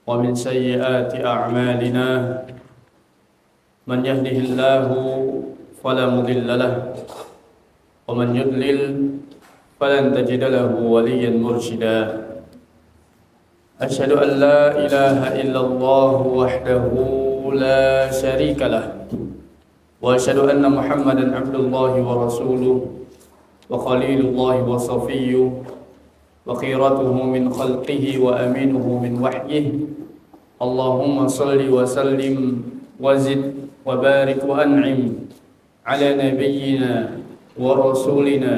ومن سيئات أعمالنا من يهده الله فلا مضل له ومن يضلل فلن تجد له وليا مرشدا أشهد أن لا إله إلا الله وحده لا شريك له وأشهد أن محمدا عبد الله ورسوله وخليل الله وصفيه وخيرته من خلقه وأمينه من وحيه اللهم صل وسلم وزد وبارك وأنعم على نبينا ورسولنا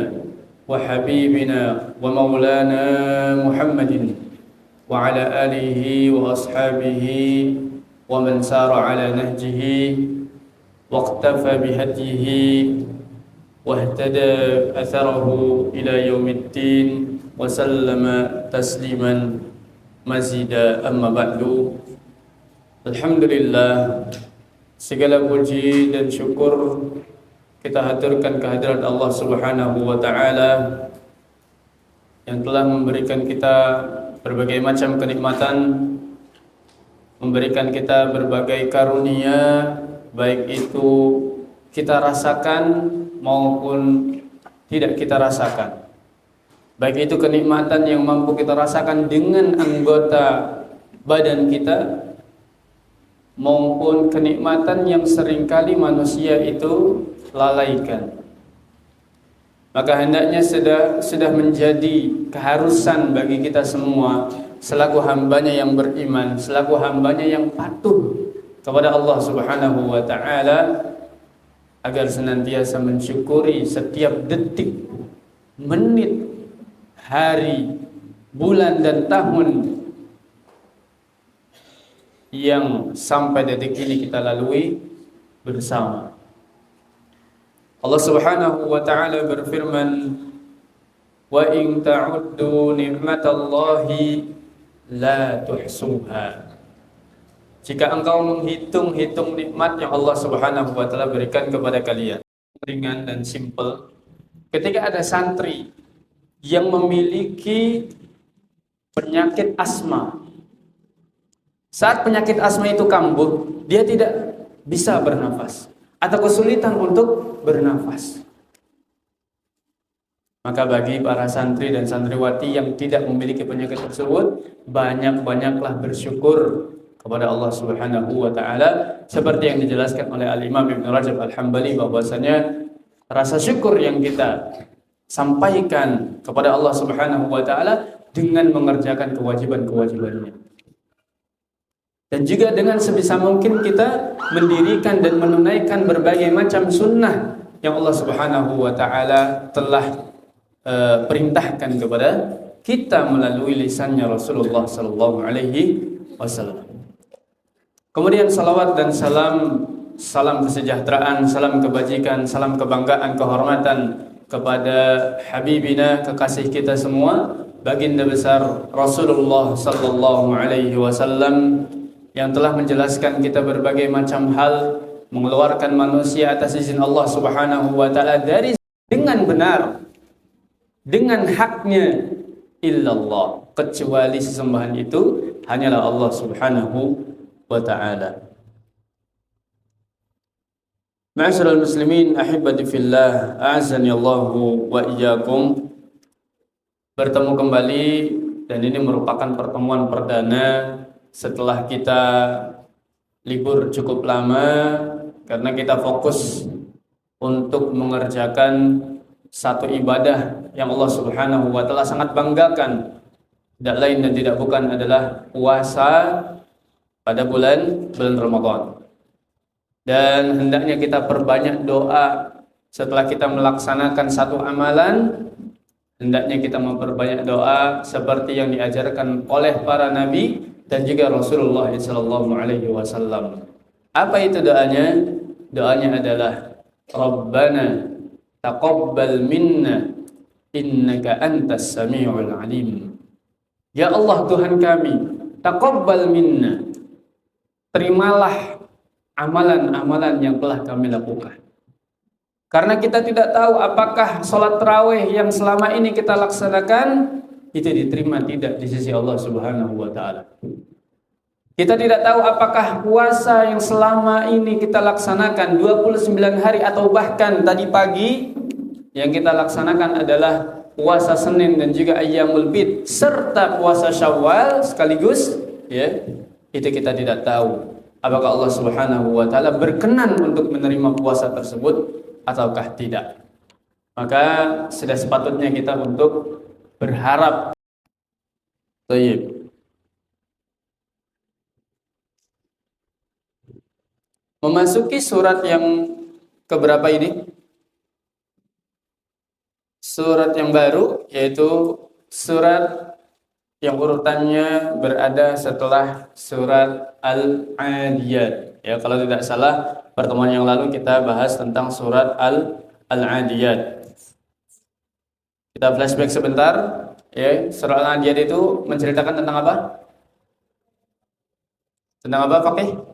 وحبيبنا ومولانا محمد وعلى آله وأصحابه ومن سار على نهجه واقتفى بهديه واهتدى أثره إلى يوم الدين وسلم تسليما مزيدا. أما بعد, Alhamdulillah, segala puji dan syukur kita haturkan kehadirat Allah Subhanahu wa Ta'ala yang telah memberikan kita berbagai macam kenikmatan, memberikan kita berbagai karunia, baik itu kita rasakan maupun tidak kita rasakan. Baik itu kenikmatan yang mampu kita rasakan dengan anggota badan kita, maupun kenikmatan yang seringkali manusia itu lalaikan. Maka hendaknya sudah menjadi keharusan bagi kita semua selaku hambanya yang beriman, selaku hambanya yang patuh kepada Allah Subhanahu wa Ta'ala, agar senantiasa mensyukuri setiap detik, menit, hari, bulan dan tahun yang sampai detik ini kita lalui bersama. Allah Subhanahu wa Ta'ala berfirman, "Wa in ta'uddu ni'matallahi la tuhsuha." Jika engkau menghitung-hitung nikmat yang Allah Subhanahu wa Ta'ala berikan kepada kalian, ringan dan simple. Ketika ada santri yang memiliki penyakit asma, saat penyakit asma itu kambuh, dia tidak bisa bernafas atau kesulitan untuk bernafas. Maka bagi para santri dan santriwati yang tidak memiliki penyakit tersebut, banyak-banyaklah bersyukur kepada Allah Subhanahu wa Ta'ala, seperti yang dijelaskan oleh Al-Imam Ibn Rajab Al-Hambali, bahwasanya rasa syukur yang kita sampaikan kepada Allah Subhanahu wa Ta'ala dengan mengerjakan kewajiban-kewajibannya, dan juga dengan sebisa mungkin kita mendirikan dan menunaikan berbagai macam sunnah yang Allah Subhanahu wa Ta'ala telah perintahkan kepada kita melalui lisannya Rasulullah sallallahu alaihi wasallam. Kemudian salawat dan salam kesejahteraan, salam kebajikan, salam kebanggaan, kehormatan kepada Habibina, kekasih kita semua, baginda besar Rasulullah sallallahu alaihi wasallam, yang telah menjelaskan kita berbagai macam hal, mengeluarkan manusia atas izin Allah Subhanahu wa Ta'ala dari dengan benar, dengan haknya, illallah, kecuali sesembahan itu hanyalah Allah Subhanahu wa Ta'ala. Ma'asyiral muslimin, ahibati fillah, a'azzani Allahu wa iyyakum. Bertemu kembali, dan ini merupakan pertemuan perdana setelah kita libur cukup lama, karena kita fokus untuk mengerjakan satu ibadah yang Allah Subhanahu wa Ta'ala sangat banggakan. Tidak lain dan tidak bukan adalah puasa pada bulan Ramadan. Dan hendaknya kita perbanyak doa setelah kita melaksanakan satu amalan. Hendaknya kita memperbanyak doa seperti yang diajarkan oleh para nabi dan juga Rasulullah sallallahu alaihi wasallam. Apa itu doanya? Doanya adalah Rabbana taqabbal minna innaka antas samiul alim. Ya Allah Tuhan kami, taqabbal minna, terimalah amalan-amalan yang telah kami lakukan. Karena kita tidak tahu apakah sholat tarawih yang selama ini kita laksanakan itu diterima tidak di sisi Allah Subhanahu wa Ta'ala. Kita tidak tahu apakah puasa yang selama ini kita laksanakan 29 hari atau bahkan tadi pagi yang kita laksanakan adalah puasa Senin dan juga Ayyamul Bid serta puasa Syawal sekaligus, ya. Itu kita tidak tahu apakah Allah Subhanahu wa taala berkenan untuk menerima puasa tersebut ataukah tidak. Maka sudah sepatutnya kita untuk berharap. Baik. Memasuki surat yang keberapa ini? Surat yang baru, yaitu surat yang urutannya berada setelah surat Al-Adiyat. Ya, kalau tidak salah, pertemuan yang lalu kita bahas tentang surat Al-Adiyat. Kita flashback sebentar. Ya, surat Al-Adiyat itu menceritakan tentang apa? Tentang apa, Fakih?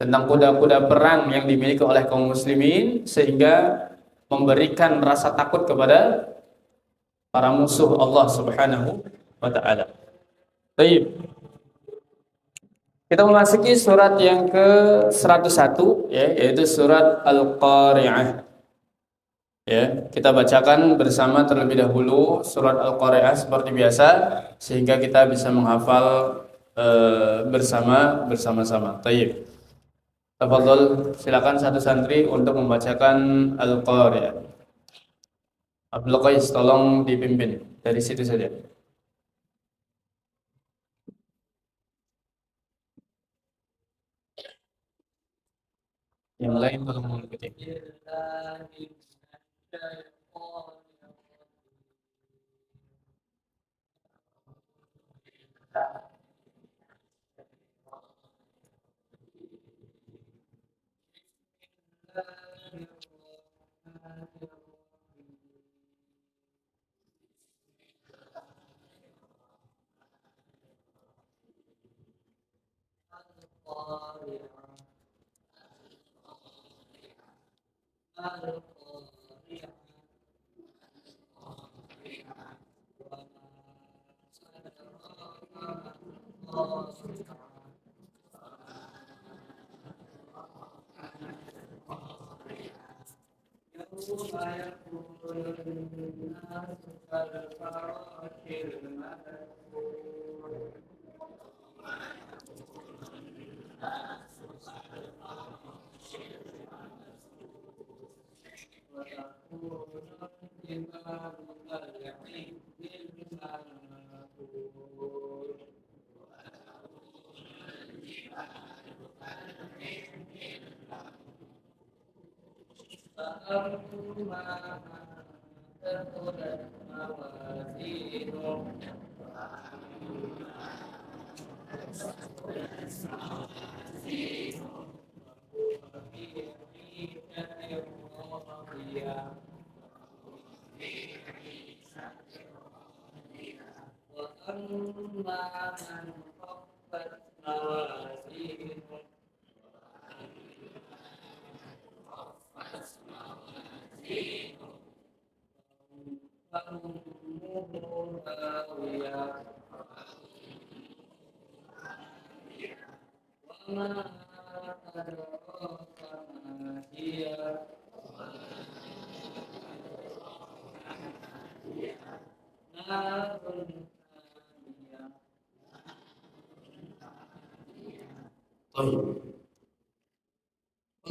Tentang kuda-kuda perang yang dimiliki oleh kaum muslimin sehingga memberikan rasa takut kepada para musuh Allah Subhanahu wa taala. Baik. Kita memasuki surat yang ke-101, ya, yaitu surat Al-Qari'ah. Ya, kita bacakan bersama terlebih dahulu surat Al-Qari'ah seperti biasa sehingga kita bisa menghafal bersama-sama. Baik. Tafadhol, silakan satu santri untuk membacakan Al-Qari'ah. Abdul Qais, tolong dipimpin dari situ saja. Yang lain tolong mengikuti.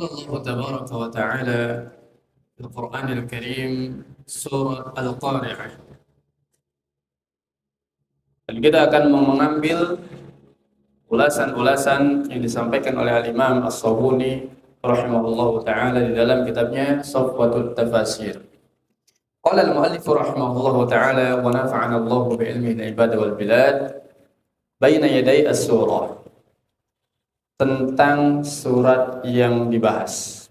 Allah tabaraka wa ta'ala di Al-Quranil Karim surah Al-Qari'ah. Dan kita akan mengambil ulasan-ulasan yang disampaikan oleh Al-Imam As-Sabuni rahimahullahu ta'ala di dalam kitabnya Safwatut Tafasir. Qala al-muallif rahimahullahu ta'ala wa nafa'ana Allahu bi ilmihi al-ibad wal bilad baina yaday as-surah. Tentang surat yang dibahas.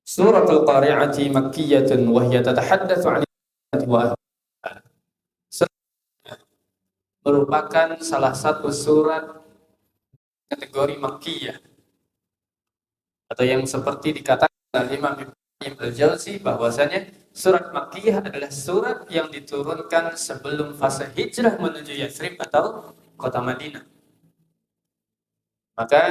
Suratul Qari'ati makkiyatun wa hiya tatahaddatsu 'an wa merupakan salah satu surat kategori makkiyah atau yang seperti dikatakan oleh Imam Ibnu Al-Jauzi bahwasanya surat makkiyah adalah surat yang diturunkan sebelum fase hijrah menuju Yathrib atau kota Madinah. Maka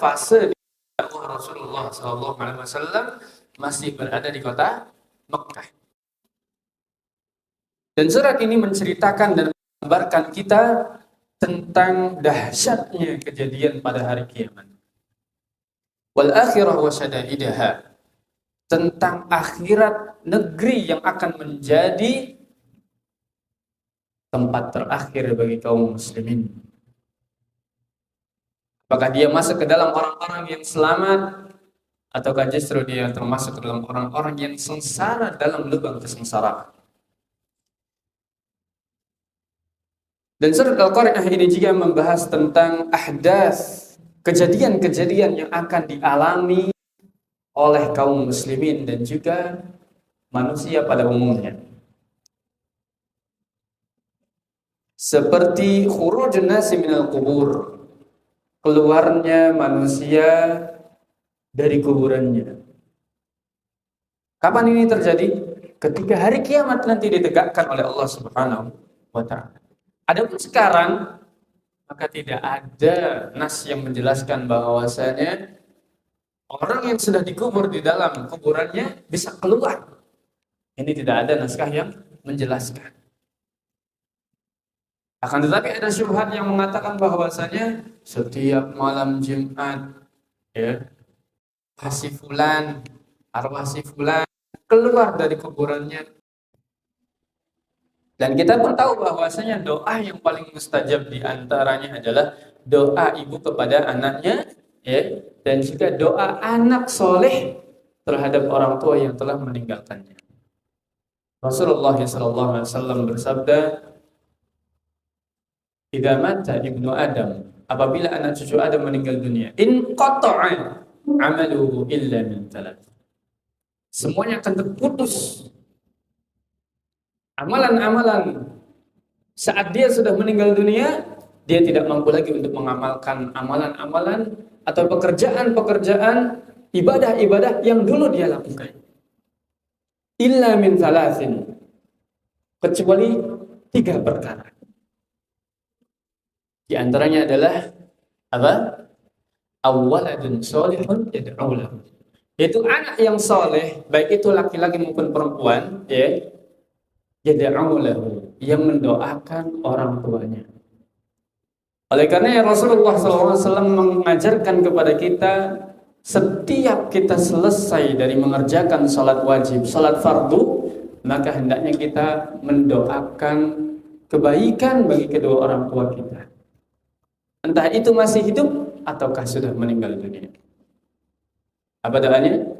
fase dakwah Rasulullah SAW masih berada di kota Mekah. Dan surat ini menceritakan dan menggambarkan kita tentang dahsyatnya kejadian pada hari kiamat. Wal akhirah wa syada'idaha, tentang akhirat, negeri yang akan menjadi tempat terakhir bagi kaum muslimin. Apakah dia masuk ke dalam orang-orang yang selamat, ataukah justru dia termasuk ke dalam orang-orang yang sengsara dalam lubang kesengsaraan? Dan surat Al-Qari'ah ini juga membahas tentang ahdath, kejadian-kejadian yang akan dialami oleh kaum muslimin dan juga manusia pada umumnya. Seperti khurujun nasi minal qubur, keluarnya manusia dari kuburannya. Kapan ini terjadi? Ketika hari kiamat nanti ditegakkan oleh Allah Subhanahu wa ta'ala. Adapun sekarang, maka tidak ada nas yang menjelaskan bahwasanya orang yang sudah dikubur di dalam kuburannya bisa keluar. Ini tidak ada naskah yang menjelaskan. Akan tetapi ada syubhat yang mengatakan bahwasanya setiap malam Jumat, ya, si fulan, arwah si fulan keluar dari kuburannya. Dan kita pun tahu bahwasanya doa yang paling mustajab di antaranya adalah doa ibu kepada anaknya, ya, dan juga doa anak soleh terhadap orang tua yang telah meninggalkannya. Rasulullah SAW bersabda, "Idza mata ibnu Adam," apabila anak cucu Adam meninggal dunia, "in qata'a amaluhu illa min thalath." Semuanya akan terputus amalan-amalan. Saat dia sudah meninggal dunia, dia tidak mampu lagi untuk mengamalkan amalan-amalan atau pekerjaan-pekerjaan, ibadah-ibadah yang dulu dia lakukan. Illa min thalathin, kecuali 3 perkara. Di antaranya adalah apa? Awwaladun sholihun yad'u lahu. Yaitu anak yang soleh, baik itu laki-laki maupun perempuan, ya, yad'u lahu, yang mendoakan orang tuanya. Oleh karena Rasulullah SAW mengajarkan kepada kita, setiap kita selesai dari mengerjakan salat wajib, salat fardu, maka hendaknya kita mendoakan kebaikan bagi kedua orang tua kita. Entah itu masih hidup ataukah sudah meninggal dunia. Apa doanya?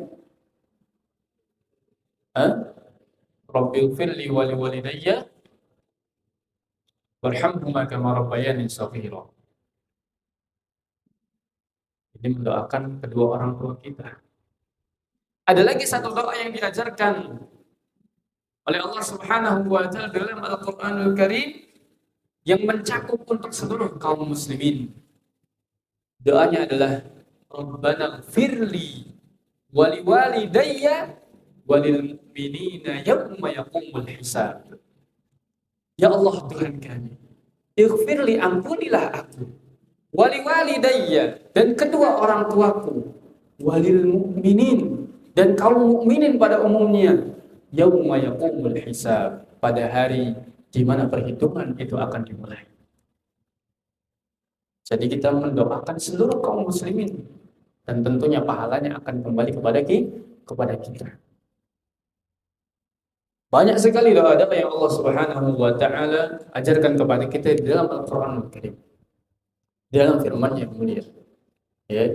Rabbighfir li wa liwalidayya warhamhuma kama rabbayani shaghira. Jadi mendoakan kedua orang tua kita. Ada lagi satu doa yang diajarkan oleh Allah Subhanahu wa ta'ala dalam Al-Qur'anul Karim yang mencakup untuk seluruh kaum muslimin. Doanya adalah Rabbana ighfirli wa liwalidayya walil mu'minina yawma yaqumul hisab. Ya Allah Tuhan kami, ighfirli, ampunilah aku, wali walidayya, dan kedua orang tuaku, walil mu'minin, dan kaum mukminin pada umumnya, yauma yaqumul hisab, pada hari di mana perhitungan itu akan dimulai. Jadi kita mendoakan seluruh kaum muslimin, dan tentunya pahalanya akan kembali kepada kita. Banyak sekali doa-doa yang Allah Subhanahu wa ta'ala ajarkan kepada kita di dalam Al-Qur'anul Karim. Di dalam firman-Nya yang mulia. Ya.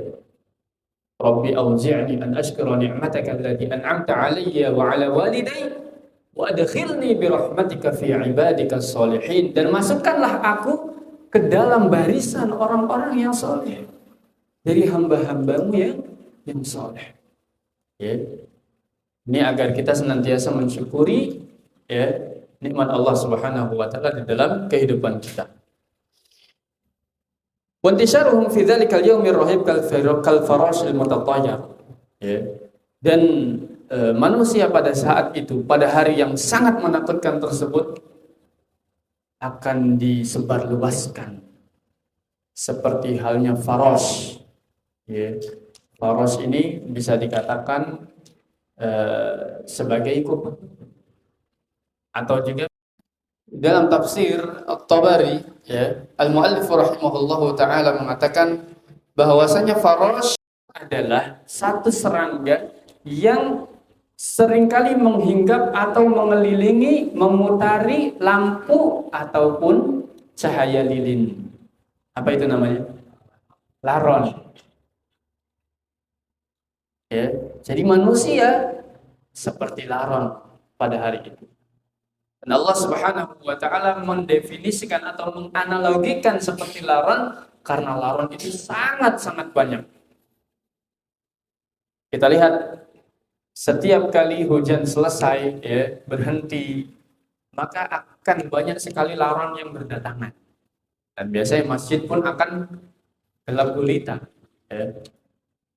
Rabbi auzi'ni an ashkura ni'mataka allati an'amta 'alayya wa 'ala walidayya wa adkhilni bi rahmatika fi 'ibadika sholihin, dan masukkanlah aku ke dalam barisan orang-orang yang saleh dari hamba-hambamu yang saleh. Ya. Ini agar kita senantiasa mensyukuri, ya, nikmat Allah Subhanahu wa ta'ala di dalam kehidupan kita. Wa intisharuhum fi dzalikal yaumir rahib kal farashil mutatayyar. Ya. Dan manusia pada saat itu, pada hari yang sangat menakutkan tersebut, akan disebarluaskan seperti halnya faros. Ya. Faros ini bisa dikatakan sebagai kub, atau juga dalam tafsir At-Tabari, ya, Al-Mu'allif rahimahullahu taala mengatakan bahwasanya faros adalah satu serangga yang seringkali menghinggap atau mengelilingi, memutari lampu ataupun cahaya lilin. Apa itu namanya? Laron. Ya, jadi manusia seperti laron pada hari itu. Dan Allah Subhanahu wa taala mendefinisikan atau menganalogikan seperti laron karena laron itu sangat-sangat banyak. Kita lihat setiap kali hujan selesai, ya, berhenti, maka akan banyak sekali laron yang berdatangan. Dan biasanya masjid pun akan gelap gulita. Ya.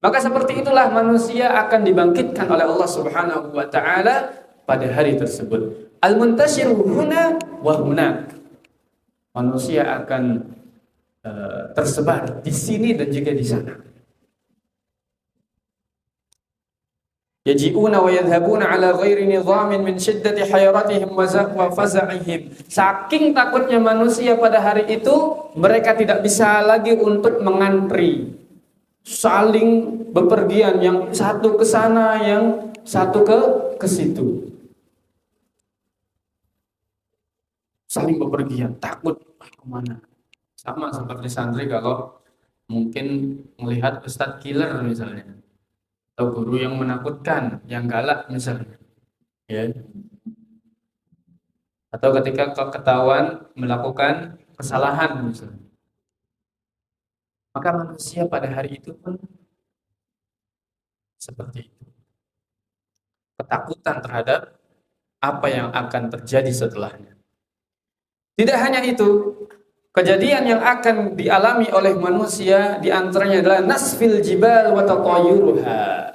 Maka seperti itulah manusia akan dibangkitkan oleh Allah Subhanahu wa taala pada hari tersebut. Al-muntashiru huna wa hunak. Manusia akan tersebar di sini dan juga di sana. Yaji'una wa yadhhabuna ala ghairi nidhamin min shiddati hayaratihim wa faza'ihim. Saking takutnya manusia pada hari itu, mereka tidak bisa lagi untuk mengantri, saling bepergian, yang satu ke sana, yang satu ke situ. Saling bepergian, takut kemana. Sama seperti santri kalau mungkin melihat ustadz killer misalnya, atau guru yang menakutkan, yang galak misalnya, ya. Atau ketika ketahuan melakukan kesalahan misalnya. Maka manusia pada hari itu pun seperti itu. Ketakutan terhadap apa yang akan terjadi setelahnya. Tidak hanya itu, kejadian yang akan dialami oleh manusia di antaranya adalah nasfil jibal wa tatayuruha,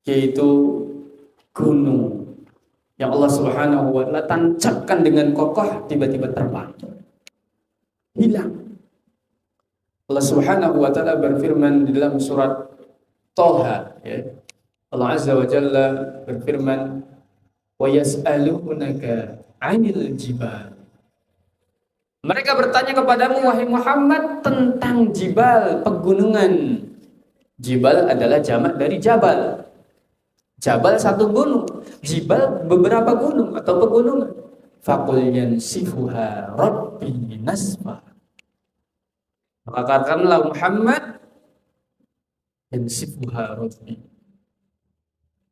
yaitu gunung yang Allah Subhanahu wa taala tancapkan dengan kokoh tiba-tiba terbang, hilang. Allah Subhanahu wa taala berfirman di dalam surat Thaha, ya. Allah Azza wa Jalla berfirman, "Wa yas'alunaka 'anil jibal." Mereka bertanya kepadamu wahai Muhammad tentang jibal, pegunungan. Jibal adalah jamak dari jabal. Jabal satu gunung, jibal beberapa gunung atau pegunungan. Faqul yansifuha rabbi nasfa. Maka katakanlah Muhammad, yansifuha rabbi,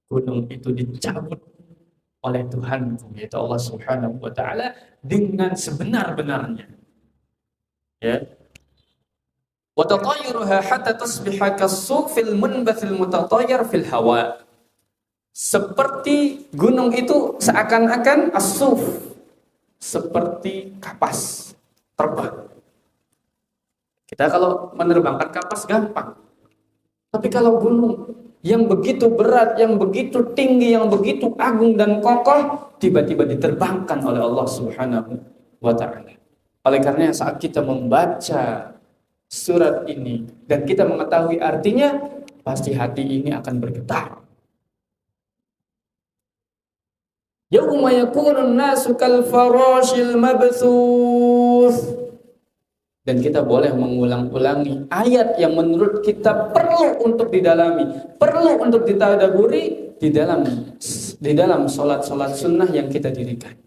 gunung itu dicabut oleh Tuhanku, yaitu Allah Subhanahu wa taala, dengan sebenar-benarnya. Ya. Wa tatayyuruha hatta tasbiha kas-sufil munbathil mutatayyir fil hawa. Seperti gunung itu seakan-akan as-suf, seperti kapas terbang. Kita kalau menerbangkan kapas gampang. Tapi kalau gunung yang begitu berat, yang begitu tinggi, yang begitu agung dan kokoh, tiba-tiba diterbangkan oleh Allah Subhanahu wa ta'ala. Oleh karena saat kita membaca surat ini dan kita mengetahui artinya, pasti hati ini akan bergetar. Yauma yakunun nasu kal farashil mabthuth. Dan kita boleh mengulang-ulangi ayat yang menurut kita perlu untuk didalami, perlu untuk ditadaburi di dalam salat-salat sunnah yang kita dirikan.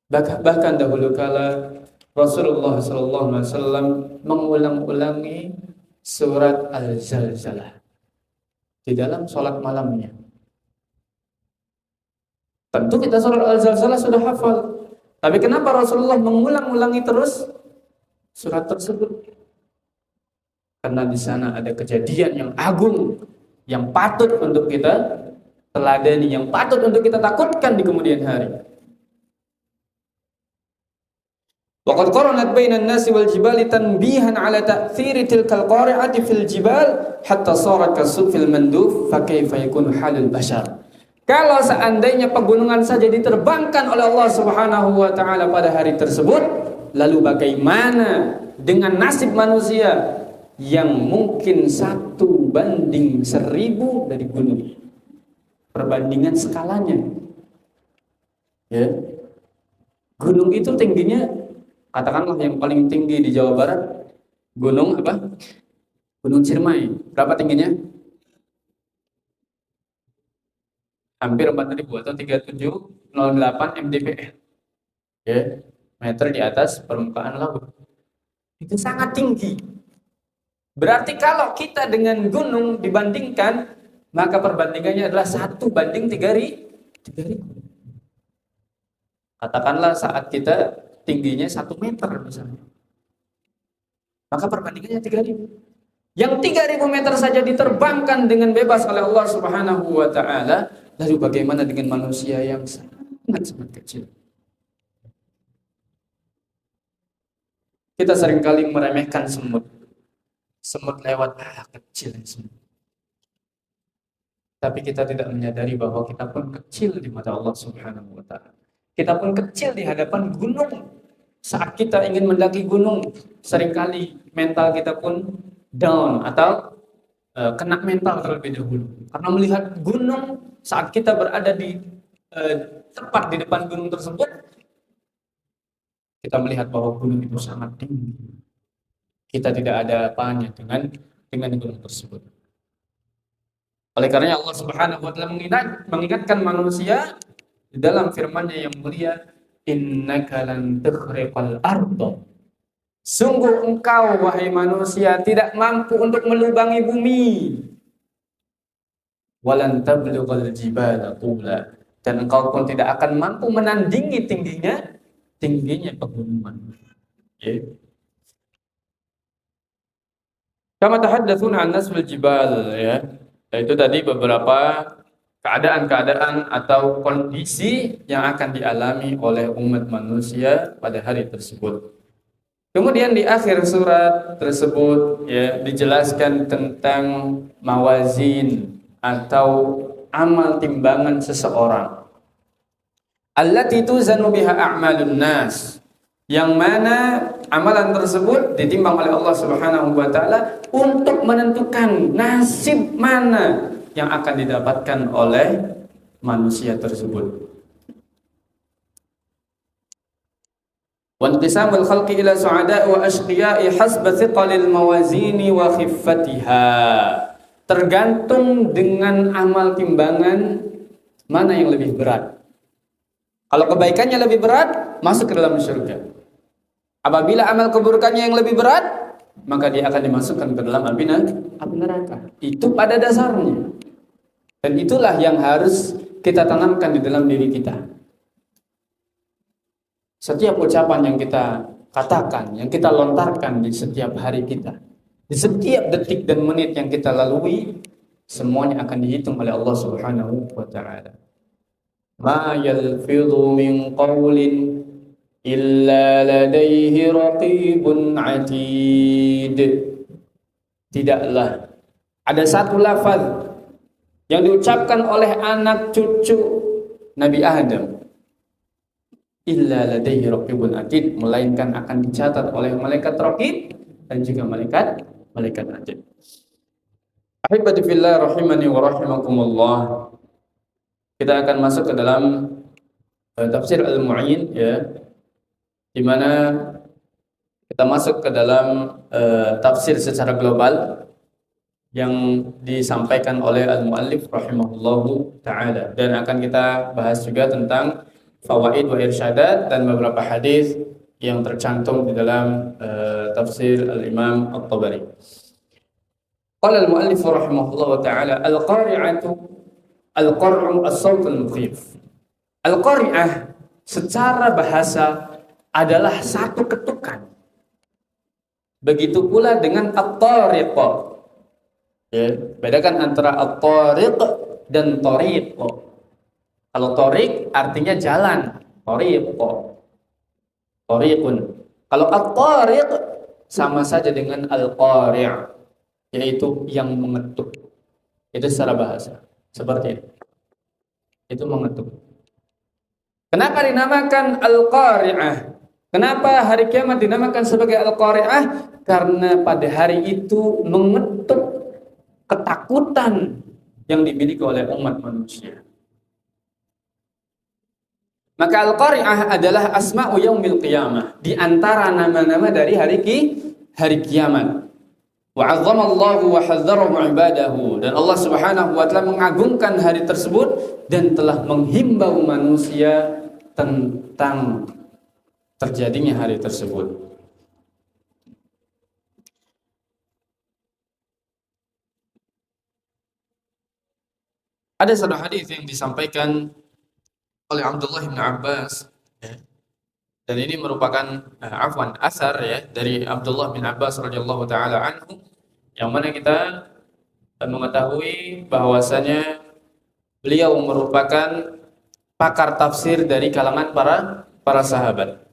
Bahkan dahulu kala Rasulullah SAW mengulang-ulangi surat Al-Zalzalah di dalam salat malamnya. Tentu kita surat Al-Zalzalah sudah hafal. Tapi kenapa Rasulullah mengulang-ulangi terus surat tersebut? Karena di sana ada kejadian yang agung, yang patut untuk kita teladani, yang patut untuk kita takutkan di kemudian hari. Waqad qaranat bainan nasi wal jibali tanbihan ala ta'thiri tilkal qari'ati fil jibal hatta sarat kasufil manduf fa kaifa yakunu halul bashar. Kalau seandainya pegunungan saja diterbangkan oleh Allah Subhanahu wa taala pada hari tersebut, Lalu bagaimana dengan nasib manusia yang mungkin 1:1000 dari gunung? Perbandingan skalanya. Ya. Gunung itu tingginya, katakanlah yang paling tinggi di Jawa Barat, gunung apa? Gunung Ciremai. Berapa tingginya? Hampir 4.000 atau 3708 mdpl. Ya, meter di atas permukaan laut. Itu sangat tinggi. Berarti kalau kita dengan gunung dibandingkan, maka perbandingannya adalah 1:3000. Katakanlah saat kita tingginya 1 meter misalnya, maka perbandingannya 3.000. Yang 3.000 meter saja diterbangkan dengan bebas oleh Allah Subhanahu wa Ta'ala. Lalu bagaimana dengan manusia yang sangat kecil? Kita seringkali meremehkan semut. Semut lewat, kecil semut. Tapi kita tidak menyadari bahwa kita pun kecil di mata Allah Subhanahu wa Ta'ala. Kita pun kecil di hadapan gunung. Saat kita ingin mendaki gunung, seringkali mental kita pun down atau kena mental terlebih dahulu. Karena melihat gunung, saat kita berada di tepat di depan gunung tersebut, kita melihat bahwa gunung itu sangat tinggi. Kita tidak ada apanya dengan gunung tersebut. Oleh karenanya Allah Subhanahu wa Ta'ala mengingatkan manusia di dalam firman-Nya yang mulia, innaka lan tukhriqal ardh. Sungguh engkau wahai manusia tidak mampu untuk melubangi bumi. Walan tablughal jibala tula. Dan engkau pun tidak akan mampu menandingi tingginya pegunungan. Ya. Kama tahaddatsuna an nasfil jibal, ya. Itu tadi beberapa keadaan-keadaan atau kondisi yang akan dialami oleh umat manusia pada hari tersebut. Kemudian di akhir surat tersebut ya dijelaskan tentang mawazin atau amal timbangan seseorang. Allati tuzanu biha a'malun nas. Yang mana amalan tersebut ditimbang oleh Allah Subhanahu wa Ta'ala untuk menentukan nasib mana yang akan didapatkan oleh manusia tersebut. Wa inqisamul khalqi ila su'ada'i wa ashqiya'i hasba thiqalil mawazini wa khiffatiha. Tergantung dengan amal timbangan mana yang lebih berat. Kalau kebaikannya lebih berat, masuk ke dalam surga. Apabila amal keburukannya yang lebih berat, maka dia akan dimasukkan ke dalam api neraka. Itu pada dasarnya. Dan itulah yang harus kita tanamkan di dalam diri kita. Setiap ucapan yang kita katakan, yang kita lontarkan di setiap hari kita, di setiap detik dan menit yang kita lalui, semuanya akan dihitung oleh Allah Subhanahu wa Ta'ala. Ma yalfidhu min qawlin illa ladaihi raqibun atid. Tidaklah ada satu lafaz yang diucapkan oleh anak cucu Nabi Adam, illa ladaihi raqibun atid, melainkan akan dicatat oleh malaikat raqib dan juga malaikat atid. Ahibati fillah rahimani wa rahimakumullah. Kita akan masuk ke dalam tafsir Al-Mu'in, ya, di mana kita masuk ke dalam tafsir secara global yang disampaikan oleh Al-Mu'allif rahimahullahu ta'ala, dan akan kita bahas juga tentang fawaid wa irsyadat dan beberapa hadis yang tercantum di dalam tafsir Al-Imam At-Tabari. Qala al-mu'allif rahimahullahu ta'ala, al-qari'atu al-qar'u as-sawt al-mukhif. Al-qari'ah secara bahasa adalah satu ketukan. Begitu pula dengan at-tariq. Ya, bedakan antara at-tariq dan tariq. Kalau tariq artinya jalan, tariqun. Kalau at-tariq sama saja dengan al-qari', yaitu yang mengetuk. Itu secara bahasa. Seperti itu. Itu mengetuk. Kenapa dinamakan al-qari'ah? Kenapa hari kiamat dinamakan sebagai Al-Qari'ah? Karena pada hari itu mengetuk ketakutan yang dimiliki oleh umat manusia. Maka Al-Qari'ah adalah asma'u yaumil qiyamah, di antara nama-nama dari hari kiamat. Wa 'azzamallahu wa hadzarahu 'ibadahu, dan Allah Subhanahu wa taala mengagungkan hari tersebut dan telah menghimbau manusia tentang terjadinya hari tersebut. Ada satu hadis yang disampaikan oleh Abdullah bin Abbas, ya, dan ini merupakan asar ya dari Abdullah bin Abbas radhiyallahu taala anhu, yang mana kita mengetahui bahwasanya beliau merupakan pakar tafsir dari kalangan para sahabat.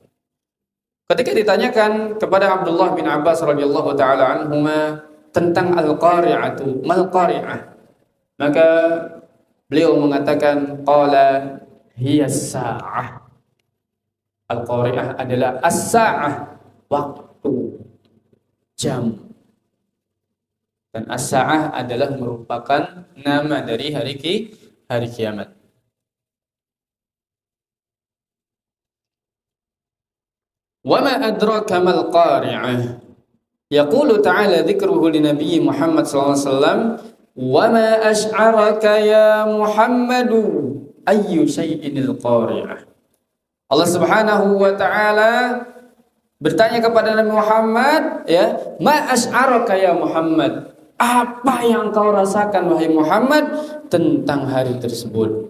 Ketika ditanyakan kepada Abdullah bin Abbas radhiyallahu taala anhuma tentang al-qari'atu, mal qari'ah, maka beliau mengatakan qala hiya as-sa'ah. Al-qari'ah adalah as-sa'ah, waktu, jam. Dan as-sa'ah adalah merupakan nama dari hari kiamat. وَمَا أَدْرَاكَ مَا الْقَارِعَةُ يَقُولُ تَعَالَى ذِكْرُهُ لِنَبِيِّ مُحَمَّدٍ صلى الله عليه وسلم وَمَا أَشْعَرَكَ يَا مُحَمَّدُ أَيُّ شَيْءٍ الْقَارِعَةُ. Allah Subhanahu wa taala bertanya kepada Nabi Muhammad, ya, ma asy'araka ya Muhammad, apa yang kau rasakan wahai Muhammad tentang hari tersebut?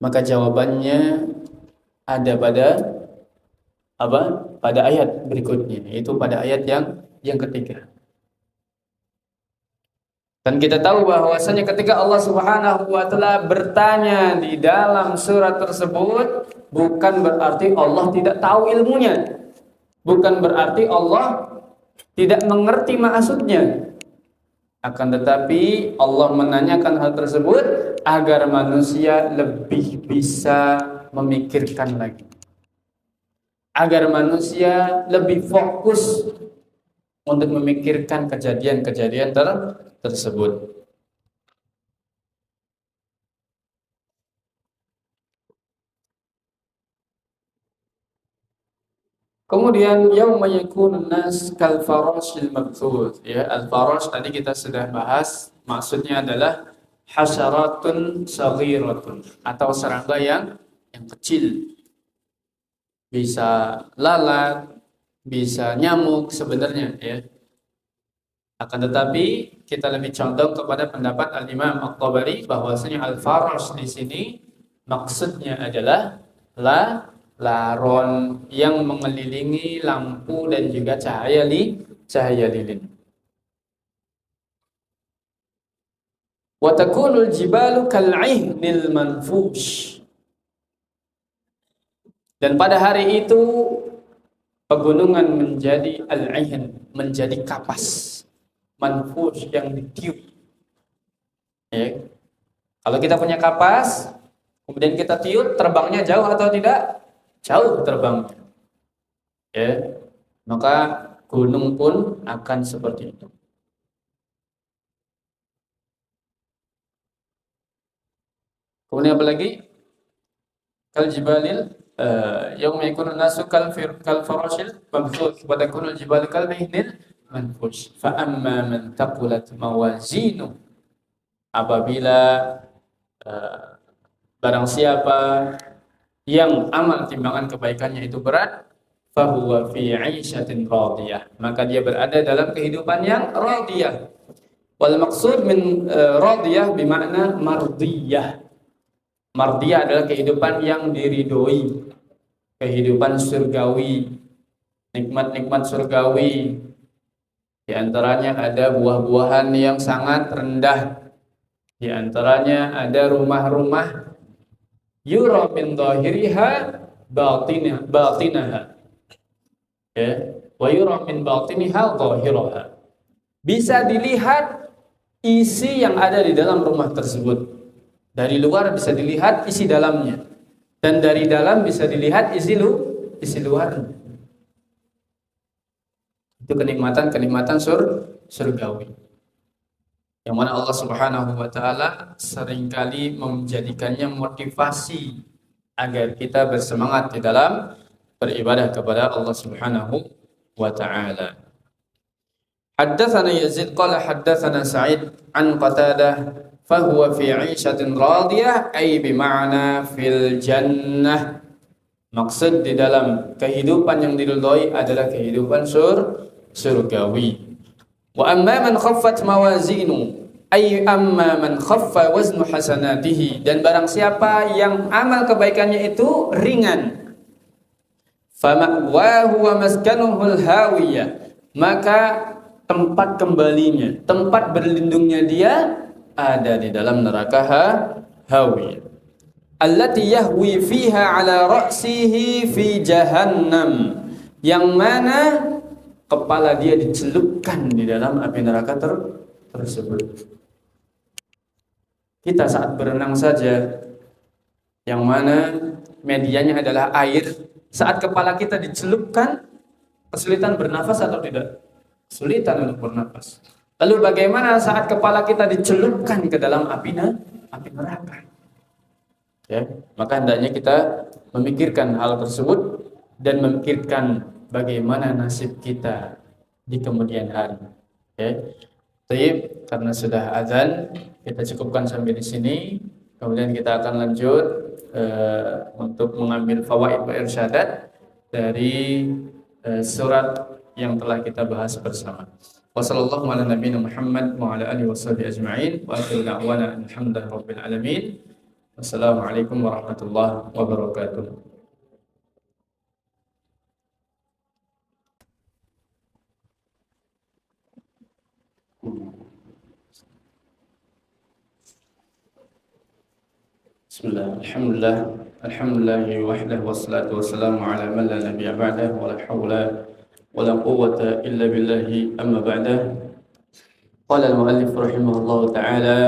Maka jawabannya ada pada apa? Pada ayat berikutnya, yaitu pada ayat yang ketiga. Dan kita tahu bahwasanya ketika Allah Subhanahu wa taala bertanya di dalam surat tersebut, bukan berarti Allah tidak tahu ilmunya. Bukan berarti Allah tidak mengerti maksudnya. Akan tetapi Allah menanyakan hal tersebut agar manusia lebih bisa memikirkan lagi. Agar manusia lebih fokus untuk memikirkan kejadian-kejadian tersebut. Kemudian yauma yakunun nas kal farashil mabthuth, ya, al farash tadi kita sudah bahas, maksudnya adalah hasyaratun saghiratun, atau serangga yang kecil. Bisa lalat, bisa nyamuk sebenarnya, ya. Akan tetapi kita lebih condong kepada pendapat Al-Imam At-Tabari bahwasanya al-farash di sini maksudnya adalah laron yang mengelilingi lampu dan juga cahaya lilin. Wa takunul jibalu kal'ihnil manfush. Dan pada hari itu pegunungan menjadi al-ihn, menjadi kapas, manfush yang ditiup. Ya. Kalau kita punya kapas, kemudian kita tiup, terbangnya jauh atau tidak? Jauh terbangnya. Ya. Maka gunung pun akan seperti itu. Kemudian apa lagi? Kal jibalil yauma yakunu nasu kal farashil mabthuth wa takunu al jibalu kal ihnil manfush. Fa amma man taqulat mawazinu, apabila barang siapa yang amal timbangan kebaikannya itu berat, fahuwa fi 'aisyatin radiyah, maka dia berada dalam kehidupan yang radiyah. Wal maqsud min radiyah bermakna mardiyah. Mardiyah adalah kehidupan yang diridhoi, kehidupan surgawi, nikmat-nikmat surgawi. Di antaranya ada buah-buahan yang sangat rendah. Di antaranya ada rumah-rumah yura min dhahiriha batinaha. Ya, wa yura min batiniha dhahiraha. Bisa dilihat isi yang ada di dalam rumah tersebut. Dari luar bisa dilihat isi dalamnya. Dan dari dalam bisa dilihat isi luarnya. Itu kenikmatan surgawi. Yang mana Allah Subhanahu wa taala seringkali menjadikannya motivasi agar kita bersemangat di dalam beribadah kepada Allah Subhanahu wa taala. Haddatsana Yazid qala haddatsana Sa'id an Qatadah fa huwa fi 'ishatin radiyah ay bi ma'na fil jannah. Maksud di dalam kehidupan yang diridhoi adalah kehidupan surgawi. Wa amma man khaffat mawazinu ay amma man khaffa waznu hasanatihi, dan barang siapa yang amal kebaikannya itu ringan, fama'wahu wa maskanuhul hawiyah, maka tempat kembalinya, tempat berlindungnya dia ada di dalam neraka hawiyah, allati yahwi fiha ala ra'sihi fi jahannam, yang mana kepala dia dicelupkan di dalam api neraka tersebut. Kita saat berenang saja, yang mana medianya adalah air, saat kepala kita dicelupkan, kesulitan bernafas atau tidak? Kesulitan untuk bernafas. Lalu bagaimana saat kepala kita dicelupkan ke dalam api neraka? Ya, maka hendaknya kita memikirkan hal tersebut dan memikirkan bagaimana nasib kita di kemudian hari. Ya. Baik, karena sudah azan, kita cukupkan sampai di sini. Kemudian kita akan lanjut untuk mengambil fawaid wa irsyadat dari surat yang telah kita bahas bersama. Wassallallahu ala nabiyina Muhammad wa ala alihi washabihi ajma'in wa akhiru da'wana alhamdulillahi rabbil alamin. Wassalamualaikum warahmatullahi wabarakatuh. Bismillah, alhamdulillah wahdahu wassalatu wassalamu ala man la nabiyya ba'dahu wa la hawla wa la quwwata illa billahi amma ba'dahu. Qala al-mu'allif rahimahullahu ta'ala,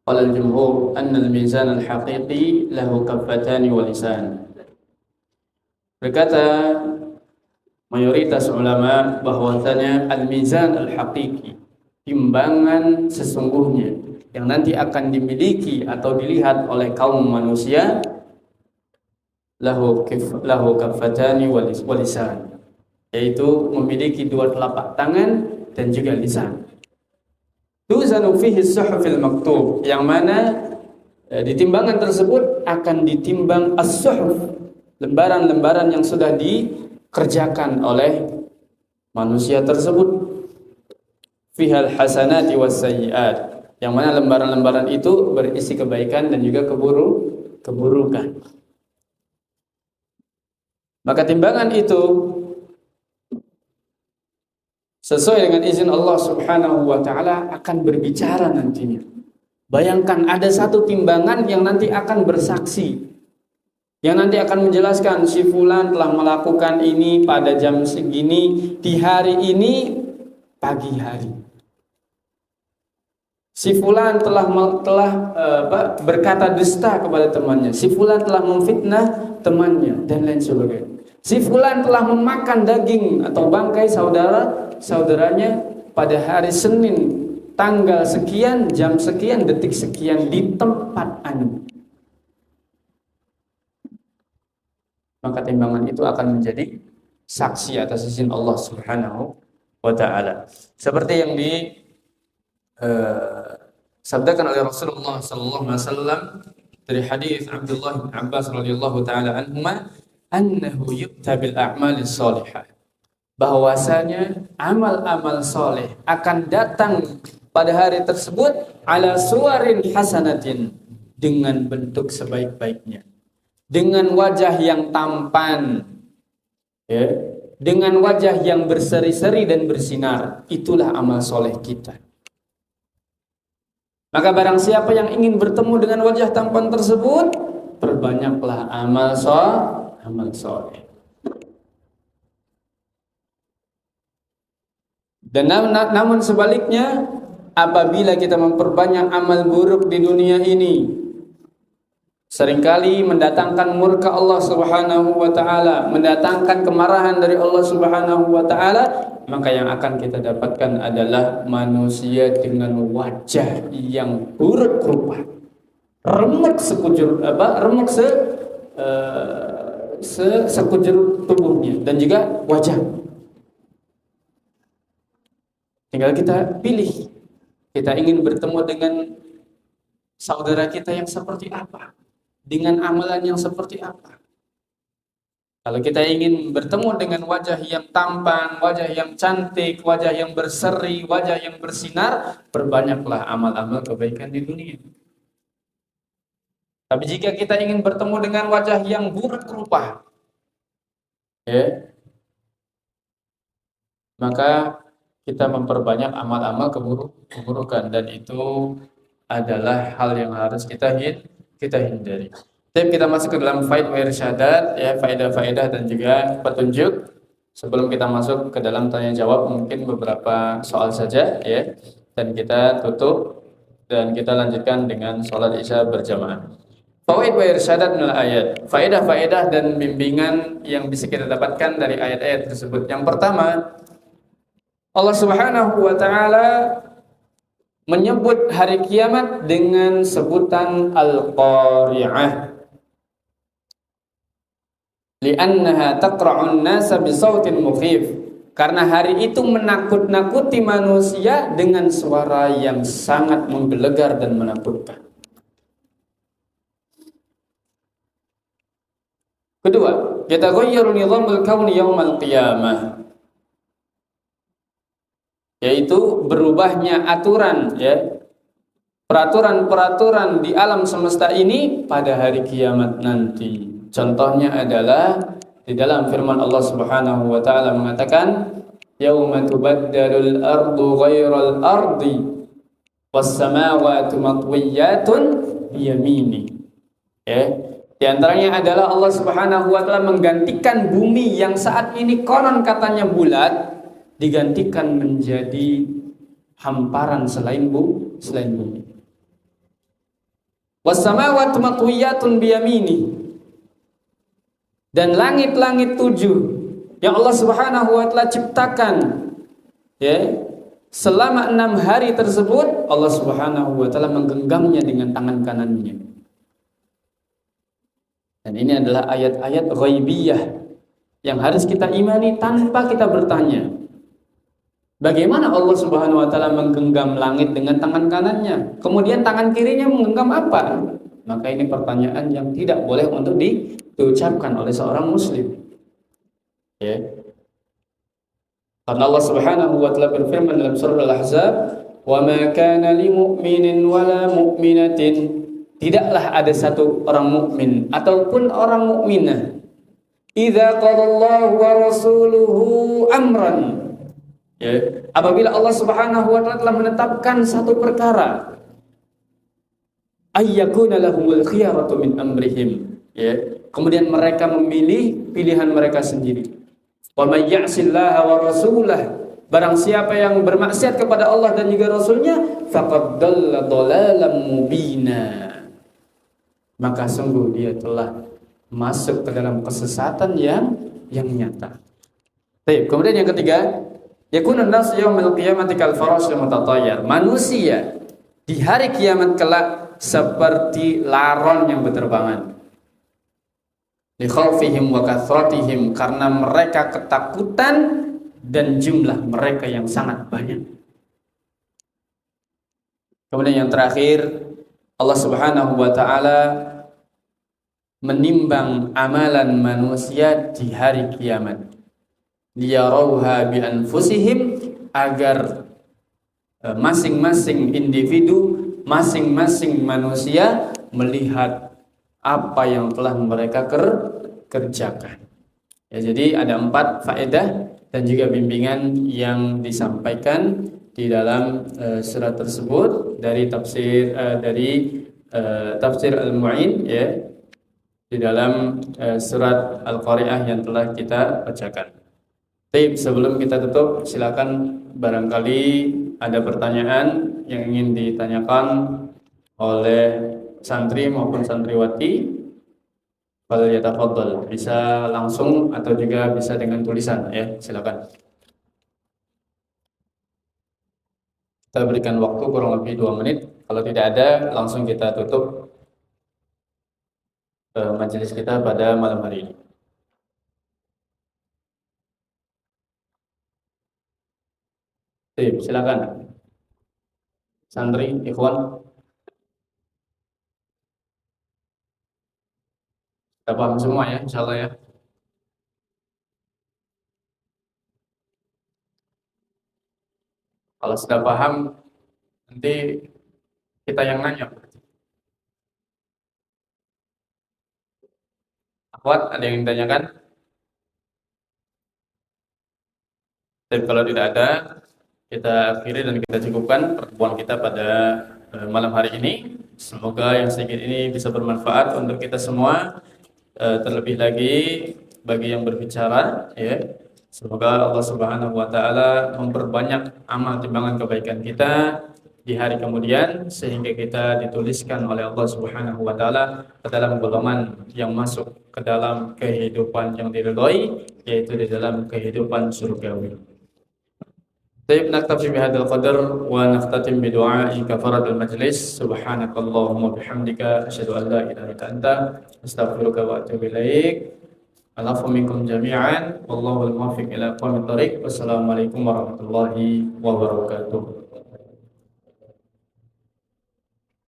qala al-jumhur anna al-mizan al-haqiqi lahu kaffatani wa lisan. Berkata mayoritas ulama bahwasanya al-mizan al-haqiqi, timbangan sesungguhnya yang nanti akan dimiliki atau dilihat oleh kaum manusia, lahu kaffatani wa lisan, yaitu memiliki dua telapak tangan dan juga lisan. Tuzanu fihi as-suhufil maktub, yang mana di timbangan tersebut akan ditimbang as-suhuf, lembaran-lembaran yang sudah dikerjakan oleh manusia tersebut. Fihal hasanati was sayyiat, yang mana lembaran-lembaran itu berisi kebaikan dan juga keburukan. Maka timbangan itu sesuai dengan izin Allah Subhanahu wa taala akan berbicara nantinya. Bayangkan ada satu timbangan yang nanti akan bersaksi, yang nanti akan menjelaskan si fulan telah melakukan ini pada jam segini di hari ini pagi hari. Si fulan telah berkata dusta kepada temannya. Si fulan telah memfitnah temannya dan lain sebagainya. Si fulan telah memakan daging atau bangkai saudaranya pada hari Senin tanggal sekian, jam sekian, detik sekian di tempat anu. Maka timbangan itu akan menjadi saksi atas izin Allah Subhanahu wa taala. Seperti yang sabdakan oleh Rasulullah sallallahu alaihi wasallam dari hadis Abdullah bin Abbas radhiyallahu taala anhuma, annahu yu'ta bil a'malis shalihah, bahwasanya amal-amal soleh akan datang pada hari tersebut ala suwarin hasanatin, dengan bentuk sebaik-baiknya, dengan wajah yang tampan, ya, dengan wajah yang berseri-seri dan bersinar. Itulah amal soleh kita. Maka barang siapa yang ingin bertemu dengan wajah tampan tersebut, perbanyaklah amal soleh. Dan namun sebaliknya, apabila kita memperbanyak amal buruk di dunia ini, seringkali mendatangkan murka Allah Subhanahu wa taala, mendatangkan kemarahan dari Allah Subhanahu wa taala, maka yang akan kita dapatkan adalah manusia dengan wajah yang buruk rupa, remuk sekujur sekujur tubuhnya dan juga wajah. Tinggal kita pilih, kita ingin bertemu dengan saudara kita yang seperti apa, dengan amalan yang seperti apa. Kalau kita ingin bertemu dengan wajah yang tampan, wajah yang cantik, wajah yang berseri, wajah yang bersinar, perbanyaklah amal-amal kebaikan di dunia. Tapi jika kita ingin bertemu dengan wajah yang buruk rupa, ya, maka kita memperbanyak amal-amal keburukan, dan itu adalah hal yang harus kita hindari. Jadi kita masuk ke dalam faid wa irsyadat, ya, faedah-faedah dan juga petunjuk. Sebelum kita masuk ke dalam tanya jawab, mungkin beberapa soal saja, ya, dan kita tutup dan kita lanjutkan dengan sholat isya berjamaah. Fawaid wa irsyadat minal ayat, faedah-faedah dan bimbingan yang bisa kita dapatkan dari ayat-ayat tersebut. Yang pertama, Allah Subhanahu wa taala menyebut hari kiamat dengan sebutan Al-Qari'ah. Li'annaha taqra'un nasa bisautin mukhif. Karena hari itu menakut-nakuti manusia dengan suara yang sangat menggelegar dan menakutkan. Kedua, yataghayyaru nizamul kauni yaumal qiyamah, yaitu berubahnya aturan, ya, peraturan-peraturan di alam semesta ini pada hari kiamat nanti. Contohnya adalah di dalam firman Allah Subhanahu wa taala mengatakan, yauma tubaddalul ardu ghairal ardi was samawati matwiyatun biyamini. Ya, di antaranya adalah Allah Subhanahu wa taala menggantikan bumi yang saat ini konon katanya bulat, digantikan menjadi hamparan selain bumi. Was-samawati matwiyatun biyamini, dan langit-langit 7 yang Allah Subhanahu wa taala ciptakan, ya, selama 6 hari tersebut Allah Subhanahu wa taala menggenggamnya dengan tangan kanannya. Dan ini adalah ayat-ayat ghaibiyah yang harus kita imani tanpa kita bertanya, bagaimana Allah Subhanahu wa taala menggenggam langit dengan tangan kanannya, kemudian tangan kirinya menggenggam apa? Maka ini pertanyaan yang tidak boleh untuk diucapkan oleh seorang muslim. Ya. Karena Allah Subhanahu wa taala berfirman dalam surah Al-Ahzab, "Wa ma kana lil mu'minin wala mu'minatin." Tidaklah ada satu orang mukmin ataupun orang mukminah, idza qadallahu wa rasuluhu amran, ya, apabila Allah Subhanahu wa taala telah menetapkan satu perkara, ayyakuna lahumul khiyaratu min amrihim, ya, kemudian mereka memilih pilihan mereka sendiri. Wa may ya'sillaha wa rasulah, barang siapa yang bermaksiat kepada Allah dan juga Rasulnya, faqad dhalla dhalalan mubina, maka sungguh dia telah masuk ke dalam kesesatan yang nyata. Baik, kemudian yang ketiga, yakunun nas yaumil qiyamati kal farasyil mutatayyar, manusia di hari kiamat kelak seperti laron yang berterbangan. Li khaufihim wa kathratihim, karena mereka ketakutan dan jumlah mereka yang sangat banyak. Kemudian yang terakhir, Allah Subhanahu wa taala menimbang amalan manusia di hari kiamat. Liyarauha bi anfusihim, agar masing-masing individu, masing-masing manusia melihat apa yang telah mereka kerjakan. Ya, jadi ada 4 faedah dan juga bimbingan yang disampaikan di dalam surat tersebut dari tafsir Al-Mu'in, ya, di dalam surat Al-Qari'ah yang telah kita bacakan. Baik, sebelum kita tutup, silakan barangkali ada pertanyaan yang ingin ditanyakan oleh santri maupun santriwati, fal yatafaddal, bisa langsung atau juga bisa dengan tulisan ya, silakan. Kita berikan waktu kurang lebih 2 menit. Kalau tidak ada, langsung kita tutup majelis kita pada malam hari ini. Silakan. Santri, ikhwan, kita paham semua ya, insya Allah ya. Kalau sudah paham, nanti kita yang nanya. Akhwat, ada yang ditanyakan? Tapi kalau tidak ada, kita akhiri dan kita cukupkan pertemuan kita pada malam hari ini. Semoga yang sedikit ini bisa bermanfaat untuk kita semua. Terlebih lagi bagi yang berbicara, ya. Semoga Allah Subhanahu wa taala memperbanyak amal timbangan kebaikan kita di hari kemudian sehingga kita dituliskan oleh Allah Subhanahu wa taala ke dalam golongan yang masuk ke dalam kehidupan yang diridhai, yaitu di dalam kehidupan surgawi. طيب نكتفي بهذا القدر ونختتم بدعاء كفارة المجلس. سبحانك اللهم وبحمدك أشهد أن لا إله إلا أنت أستغفرك وأتوب إليك. العفو منكم جميعا والله الموفق إلى أقوم الطريق. والسلام عليكم ورحمة الله وبركاته.